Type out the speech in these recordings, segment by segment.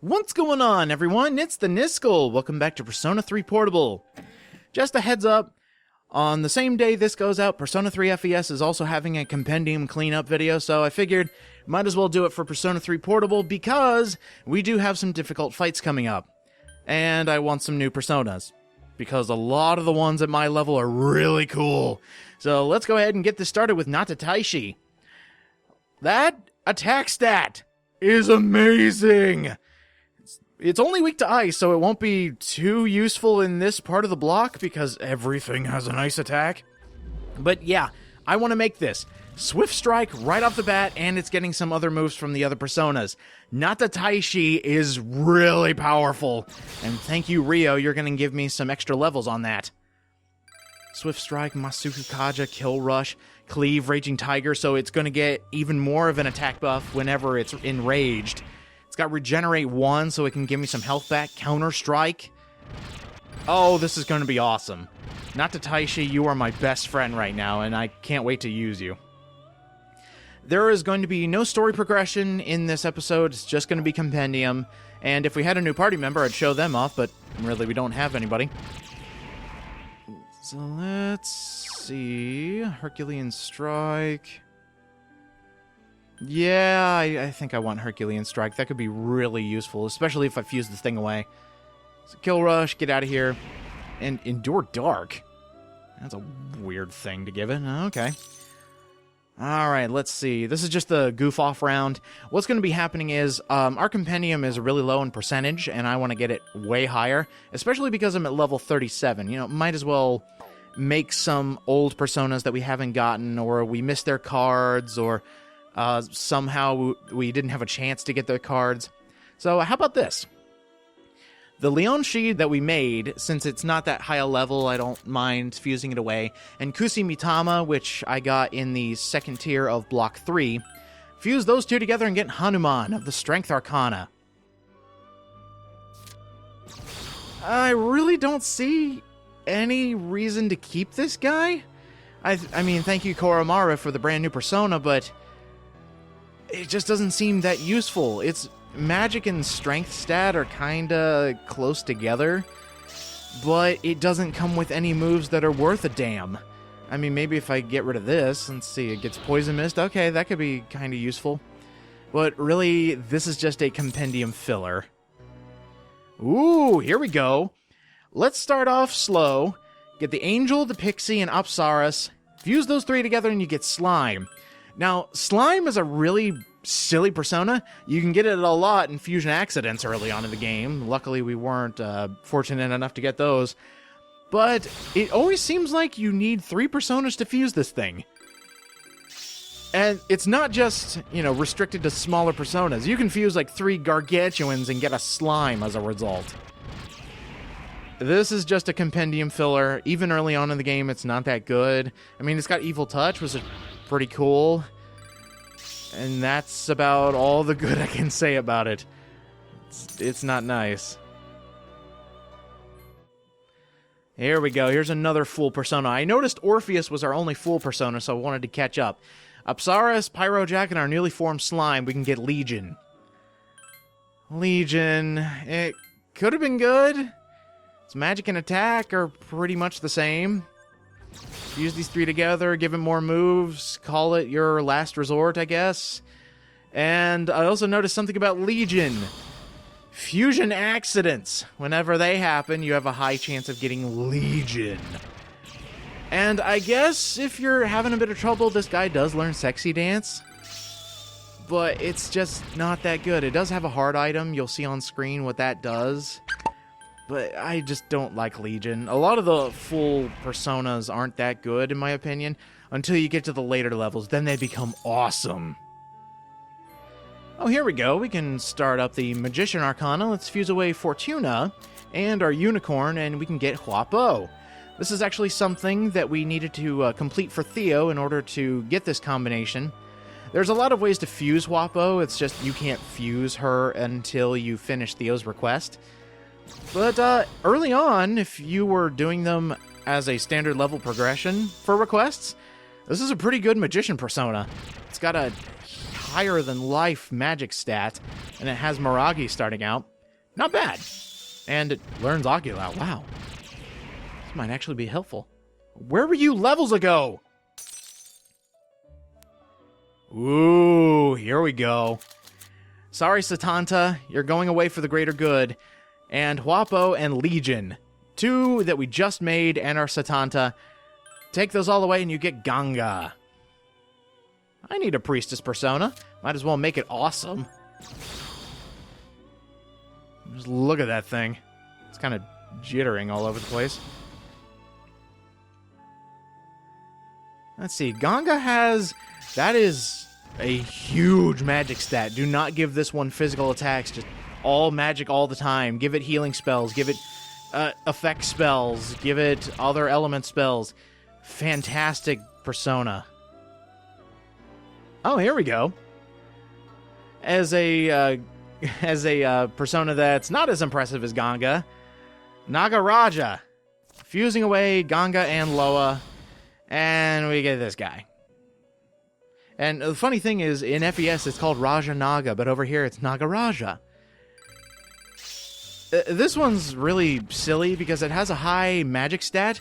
What's going on, everyone? It's the Niskel. Welcome back to Persona 3 Portable. Just a heads up, on the same day this goes out, Persona 3 FES is also having a Compendium cleanup video, so I figured might as well do it for Persona 3 Portable because we do have some difficult fights coming up. And I want some new Personas, because a lot of the ones at my level are really cool. So let's go ahead and get this started with Nata Taishi. That attack stat is amazing! It's only weak to ice, so it won't be too useful in this part of the block because everything has an ice attack. But yeah, I want to make this Swift Strike right off the bat, and it's getting some other moves from the other Personas. Nata Taishi is really powerful, and thank you, Rio, you're going to give me some extra levels on that. Swift Strike, Masuku Kaja, Kill Rush, Cleave, Raging Tiger, so it's going to get even more of an attack buff whenever it's enraged. It's got Regenerate 1, so it can give me some health back. Counter Strike. Oh, this is going to be awesome. Nata Taishi, you are my best friend right now, and I can't wait to use you. There is going to be no story progression in this episode. It's just going to be Compendium. And if we had a new party member, I'd show them off, but really we don't have anybody. So let's see. Herculean Strike. Yeah, I think I want Herculean Strike. That could be really useful, especially if I fuse this thing away. So Kill Rush, get out of here. And Endure Dark. That's a weird thing to give it. Okay. Alright, let's see. This is just the goof-off round. What's going to be happening is, our Compendium is really low in percentage, and I want to get it way higher, especially because I'm at level 37. You know, might as well make some old Personas that we haven't gotten, or we missed their cards, or somehow we didn't have a chance to get their cards. So how about this? The Leone that we made, since it's not that high a level, I don't mind fusing it away. And Sakeme Tama, which I got in the second tier of Block 3. Fuse those two together and get Hanuman of the Strength Arkana. I really don't see any reason to keep this guy. I mean, thank you Koromara for the brand new Persona, but it just doesn't seem that useful. Its magic and strength stat are kinda close together, but it doesn't come with any moves that are worth a damn. I mean, maybe if I get rid of this, let's see, it gets Poison Mist, okay, that could be kinda useful. But really, this is just a Compendium filler. Ooh, here we go. Let's start off slow, get the Angel, the Pixie, and Apsaras, fuse those three together and you get Slime. Now, Slime is a really silly Persona. You can get it a lot in fusion accidents early on in the game. Luckily, we weren't fortunate enough to get those. But it always seems like you need 3 Personas to fuse this thing. And it's not just, you know, restricted to smaller Personas. You can fuse like 3 Gargantuans and get a Slime as a result. This is just a Compendium filler. Even early on in the game, it's not that good. I mean, it's got Evil Touch, which is pretty cool. And that's about all the good I can say about it. It's not nice. Here we go. Here's another full Persona. I noticed Orpheus was our only full Persona, so I wanted to catch up. Apsaras, Pyrojack, and our newly formed Slime, we can get Legion. Legion. It could have been good. Its magic and attack are pretty much the same. Use these 3 together, give it more moves, call it your last resort, I guess. And I also noticed something about Legion. Fusion accidents. Whenever they happen, you have a high chance of getting Legion. And I guess if you're having a bit of trouble, this guy does learn Sexy Dance. But it's just not that good. It does have a hard item. You'll see on screen what that does. But I just don't like Legion. A lot of the full Personas aren't that good, in my opinion, until you get to the later levels. Then they become awesome. Oh, here we go. We can start up the Magician Arkana. Let's fuse away Fortuna and our Unicorn, and we can get Huapo. This is actually something that we needed to complete for Theo in order to get this combination. There's a lot of ways to fuse Huapo. It's just you can't fuse her until you finish Theo's request. But early on, if you were doing them as a standard level progression for requests, this is a pretty good Magician Persona. It's got a higher-than-life magic stat, And it has Miragi starting out. Not bad. And it learns Oculus. Wow. This might actually be helpful. Where were you levels ago? Ooh, here we go. Sorry, Satanta. You're going away for the greater good. And Huapo and Legion. 2 that we just made and our Satanta. Take those all away and you get Ganga. I need a Priestess persona. Might as well make it awesome. Just look at that thing. It's kind of jittering all over the place. Let's see. Ganga has... That is a huge magic stat. Do not give this one physical attacks. Just all magic all the time. Give it healing spells. Give it effect spells. Give it other element spells. Fantastic persona. Oh, here we go. As a persona that's not as impressive as Ganga, Nagaraja. Fusing away Ganga and Loa, and we get this guy. And the funny thing is, in FES it's called Raja Naga, but over here it's Nagaraja. This one's really silly because it has a high magic stat,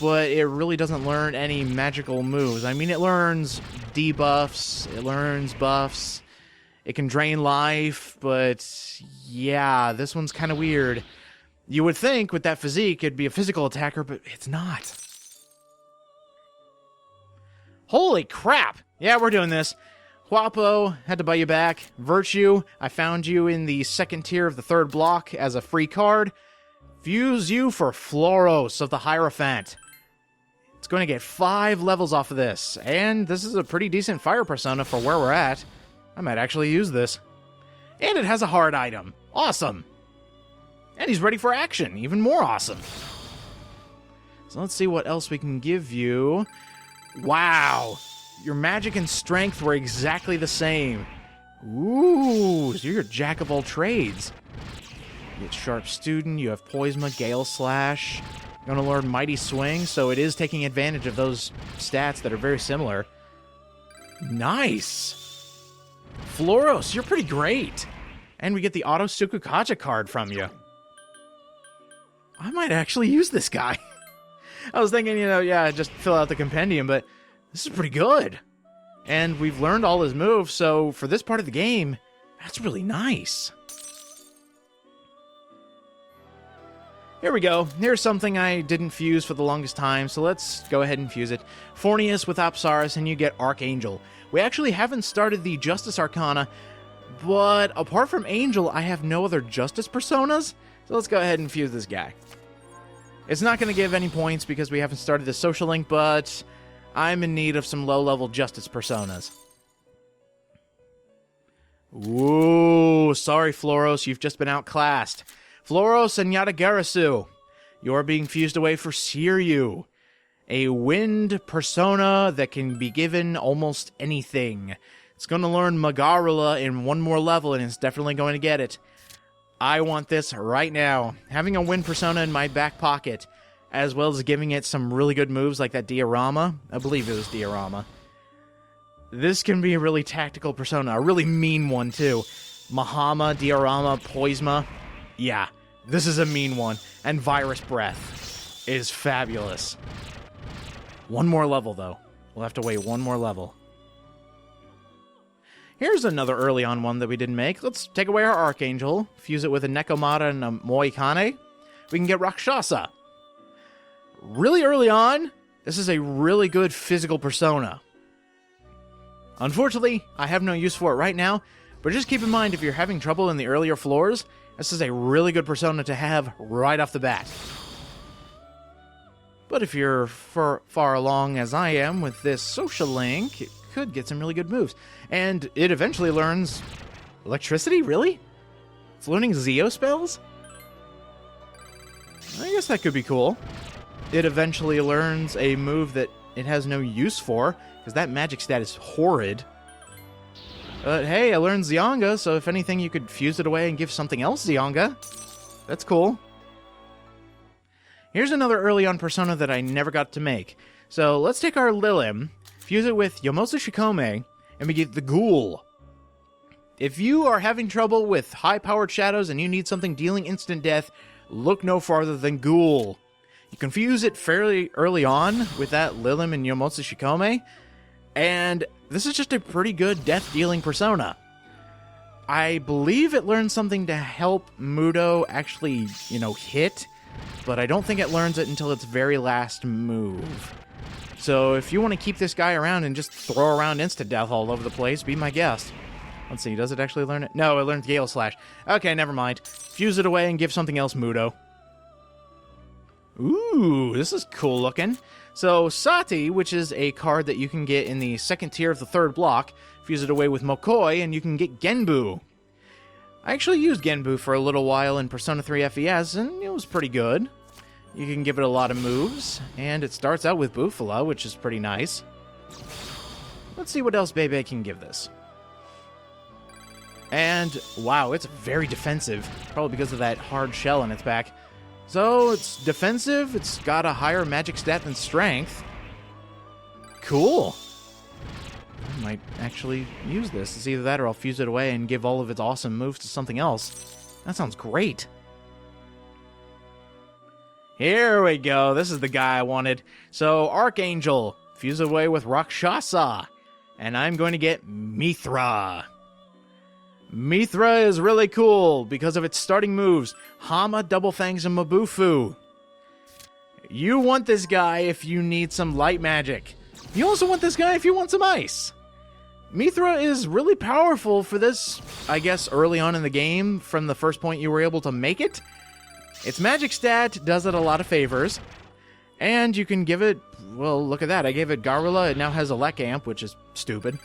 but it really doesn't learn any magical moves. I mean, it learns debuffs, it learns buffs, it can drain life, but yeah, this one's kind of weird. You would think with that physique it'd be a physical attacker, but it's not. Holy crap! Yeah, we're doing this. Huapo, had to buy you back. Virtue, I found you in the second tier of the third block as a free card. Fuse you for Floros of the Hierophant. It's going to get 5 levels off of this, and this is a pretty decent fire persona for where we're at. I might actually use this. And it has a hard item. Awesome. And he's ready for action. Even more awesome. So let's see what else we can give you. Wow. Your magic and strength were exactly the same. Ooh, so you're a jack of all trades. You get Sharp Student, you have Poisma, Gale Slash. You're going to learn Mighty Swing, so it is taking advantage of those stats that are very similar. Nice. Floros, you're pretty great. And we get the Auto Sukukaja card from you. I might actually use this guy. I was thinking, yeah, just fill out the compendium, but this is pretty good. And we've learned all his moves, so for this part of the game, that's really nice. Here we go. Here's something I didn't fuse for the longest time, so let's go ahead and fuse it. Fornius with Apsaris, and you get Archangel. We actually haven't started the Justice Arkana, but apart from Angel, I have no other Justice personas, so let's go ahead and fuse this guy. It's not going to give any points because we haven't started the Social Link, but I'm in need of some low-level Justice personas. Ooh, sorry, Floros, you've just been outclassed. Floros and Garasu, you're being fused away for Siryu, a wind persona that can be given almost anything. It's going to learn Magarula in 1 more level, and it's definitely going to get it. I want this right now. Having a wind persona in my back pocket, as well as giving it some really good moves like that diorama. I believe it was diorama. This can be a really tactical persona, a really mean one too. Mahama, diorama, Poisma. Yeah, this is a mean one. And Virus Breath is fabulous. 1 more level though. We'll have to wait 1 more level. Here's another early on one that we didn't make. Let's take away our Archangel, fuse it with a Nekomata and a Moikane. We can get Raksasa. Really early on, this is a really good physical persona. Unfortunately, I have no use for it right now, but just keep in mind if you're having trouble in the earlier floors, this is a really good persona to have right off the bat. But if you're far along as I am with this Social Link, it could get some really good moves. And it eventually learns electricity, really? It's learning Zeo spells? I guess that could be cool. It eventually learns a move that it has no use for, because that magic stat is horrid. But hey, I learned Zyonga, so if anything you could fuse it away and give something else Zyonga. That's cool. Here's another early on persona that I never got to make. So let's take our Lilim, fuse it with Yomosu Shikome, and we get the Ghoul. If you are having trouble with high-powered shadows and you need something dealing instant death, look no farther than Ghoul. You can fuse it fairly early on with that Lilim and Yomotsu Shikome, and this is just a pretty good death-dealing persona. I believe it learns something to help Mudo actually, hit, but I don't think it learns it until its very last move. So if you want to keep this guy around and just throw around insta-death all over the place, be my guest. Let's see, does it actually learn it? No, it learns Gale Slash. Okay, never mind. Fuse it away and give something else Mudo. Ooh, this is cool looking. So, Sati, which is a card that you can get in the second tier of the third block, fuse it away with Mokoi, and you can get Genbu. I actually used Genbu for a little while in Persona 3 FES, and it was pretty good. You can give it a lot of moves, and it starts out with Bufala, which is pretty nice. Let's see what else Bebe can give this. And, wow, it's very defensive, probably because of that hard shell in its back. So, it's defensive, it's got a higher magic stat than strength. Cool. I might actually use this. It's either that or I'll fuse it away and give all of its awesome moves to something else. That sounds great. Here we go. This is the guy I wanted. So, Archangel, fuse it away with Raksasa. And I'm going to get Mithra. Mithra is really cool because of its starting moves, Hama, Double Fangs, and Mabufu. You want this guy if you need some light magic. You also want this guy if you want some ice. Mithra is really powerful for this, I guess, early on in the game, from the first point you were able to make it. Its magic stat does it a lot of favors, and you can give it, well, look at that, I gave it Garula, it now has a Lek Amp, which is stupid.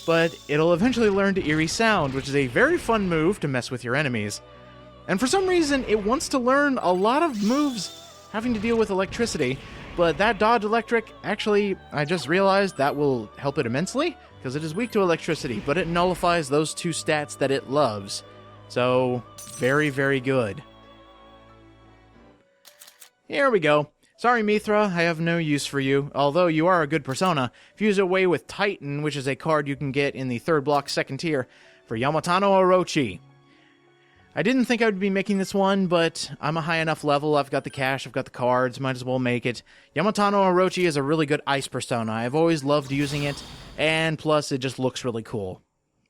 But it'll eventually learn to Eerie Sound, which is a very fun move to mess with your enemies. And for some reason, it wants to learn a lot of moves having to deal with electricity, but that Dodge Electric, actually, I just realized that will help it immensely, because it is weak to electricity, but it nullifies those two stats that it loves. So, very, very good. Here we go. Sorry, Mithra, I have no use for you. Although you are a good persona, fuse it away with Titan, which is a card you can get in the third block second tier, for Yamatano Orochi. I didn't think I would be making this one, but I'm a high enough level, I've got the cash, I've got the cards, might as well make it. Yamatano Orochi is a really good ice persona. I've always loved using it, and plus it just looks really cool.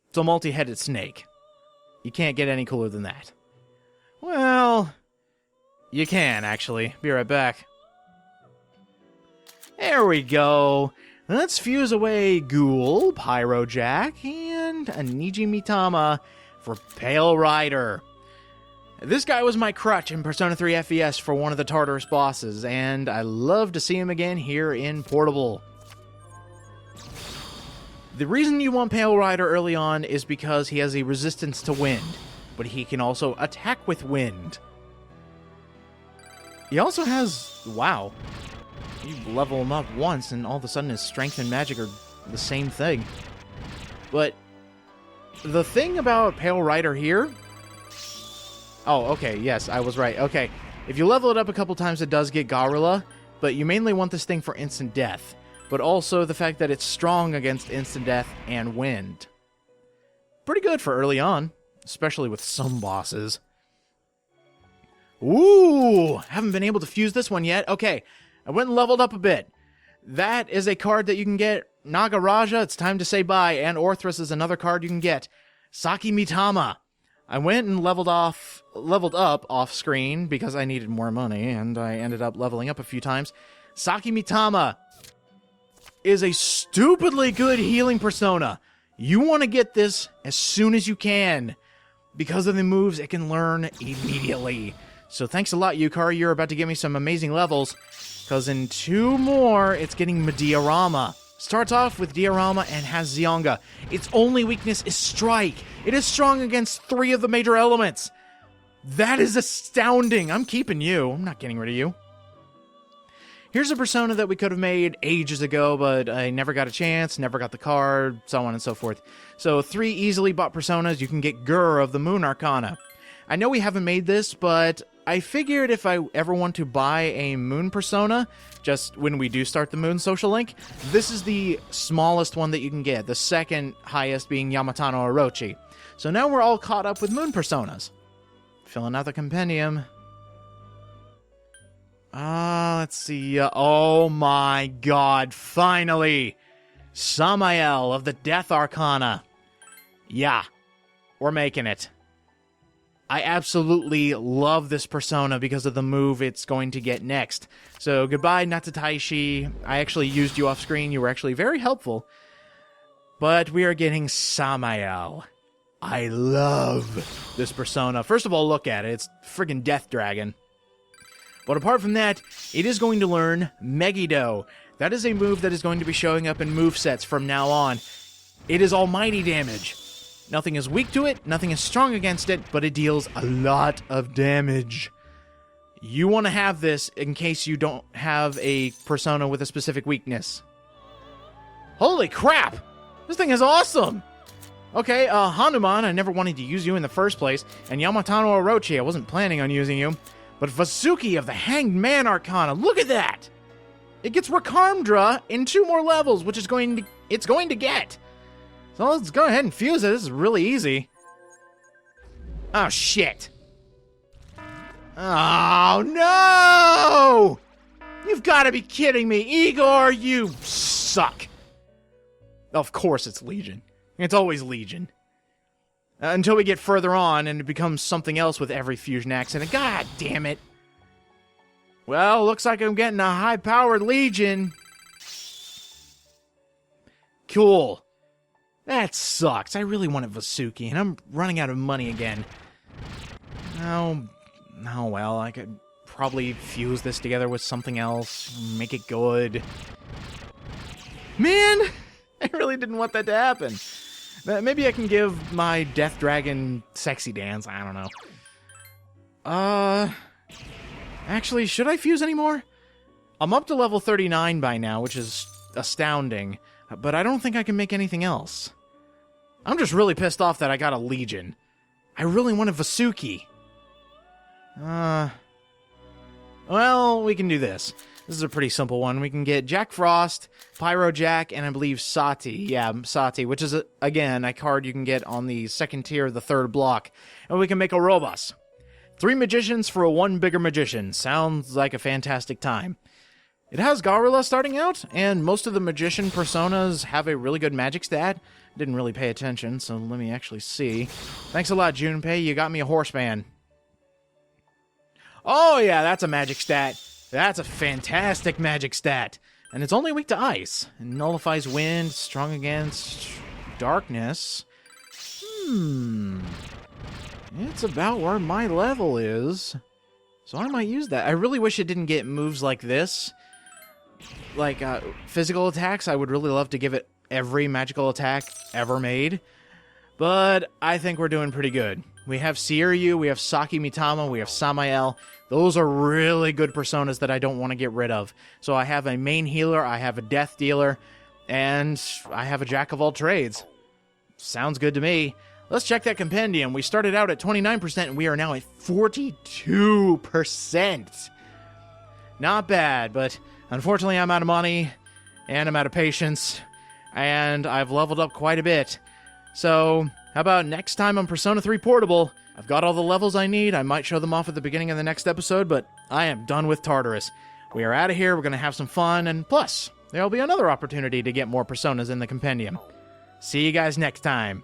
It's a multi-headed snake. You can't get any cooler than that. Well, you can, actually. Be right back. There we go. Let's fuse away Ghoul, Pyro Jack, and Niji Mitama for Pale Rider. This guy was my crutch in Persona 3 FES for one of the Tartarus bosses, and I love to see him again here in Portable. The reason you want Pale Rider early on is because he has a resistance to wind, but he can also attack with wind. He also has, wow, you level him up once and all of a sudden his strength and magic are the same thing. But the thing about Pale Rider here... Oh, okay, yes, I was right. Okay, if you level it up a couple times it does get Garula, but you mainly want this thing for instant death. But also the fact that it's strong against instant death and wind. Pretty good for early on, especially with some bosses. Ooh, haven't been able to fuse this one yet. Okay, I went and leveled up a bit. That is a card that you can get. Nagaraja, it's time to say bye. And Orthrus is another card you can get. Sakeme Tama. I went and leveled up off screen because I needed more money, and I ended up leveling up a few times. Sakeme Tama is a stupidly good healing persona. You want to get this as soon as you can. Because of the moves it can learn immediately. So thanks a lot, Yukari. You're about to give me some amazing levels. Because in 2 more, it's getting Diorama. Starts off with Diorama and has Zionga. Its only weakness is Strike. It is strong against 3 of the major elements. That is astounding. I'm keeping you. I'm not getting rid of you. Here's a persona that we could have made ages ago, but I never got a chance, never got the card, so on and so forth. So 3 easily bought personas. You can get Gur of the Moon Arkana. I know we haven't made this, but I figured if I ever want to buy a Moon persona, just when we do start the Moon social link, this is the smallest one that you can get, the second highest being Yamatano Orochi. So now we're all caught up with moon personas. Filling out the compendium. Let's see. Oh my god, finally! Samael of the Death Arkana. Yeah, we're making it. I absolutely love this persona because of the move it's going to get next. So goodbye, Natataishi. I actually used you off screen. You were actually very helpful. But we are getting Samael. I love this persona. First of all, look at it. It's friggin' Death Dragon. But apart from that, it is going to learn Megiddo. That is a move that is going to be showing up in movesets from now on. It is almighty damage. Nothing is weak to it, nothing is strong against it, but it deals a lot of damage. You want to have this in case you don't have a persona with a specific weakness. Holy crap! This thing is awesome! Okay, Hanuman, I never wanted to use you in the first place, and Yamatano Orochi, I wasn't planning on using you. But Vasuki of the Hanged Man Arkana, look at that! It gets Rakamdra in 2 more levels, which is it's going to get. So let's go ahead and fuse it. This is really easy. Oh, shit. Oh, no! You've got to be kidding me. Igor, you suck. Of course it's Legion. It's always Legion. Until we get further on and it becomes something else with every fusion accident. God damn it. Well, looks like I'm getting a high-powered Legion. Cool. That sucks. I really wanted Vasuki, and I'm running out of money again. Oh, well, I could probably fuse this together with something else, make it good. Man, I really didn't want that to happen. Maybe I can give my Death Dragon sexy dance, I don't know. Actually, should I fuse anymore? I'm up to level 39 by now, which is astounding, but I don't think I can make anything else. I'm just really pissed off that I got a Legion. I really wanted Vasuki. Well, we can do this. This is a pretty simple one. We can get Jack Frost, Pyro Jack, and I believe Sati. Yeah, Sati, which is, again, a card you can get on the second tier of the third block. And we can make a Robus. 3 magicians for a 1 bigger magician. Sounds like a fantastic time. It has Garula starting out, and most of the magician personas have a really good magic stat. Didn't really pay attention, so let me actually see. Thanks a lot, Junpei. You got me a horseman. Oh, yeah, that's a magic stat. That's a fantastic magic stat. And it's only weak to ice. It nullifies wind, strong against darkness. It's about where my level is. So I might use that. I really wish it didn't get moves like this. Like, physical attacks, I would really love to give it every magical attack ever made. But I think we're doing pretty good. We have Seiryu, we have Sakeme Tama, we have Samael. Those are really good personas that I don't want to get rid of. So I have a main healer, I have a death dealer, and I have a jack of all trades. Sounds good to me. Let's check that compendium. We started out at 29%, and we are now at 42%. Not bad, but unfortunately I'm out of money, and I'm out of patience, and I've leveled up quite a bit. So, how about next time on Persona 3 Portable? I've got all the levels I need. I might show them off at the beginning of the next episode, but I am done with Tartarus. We are out of here, we're going to have some fun, and plus, there'll be another opportunity to get more Personas in the compendium. See you guys next time.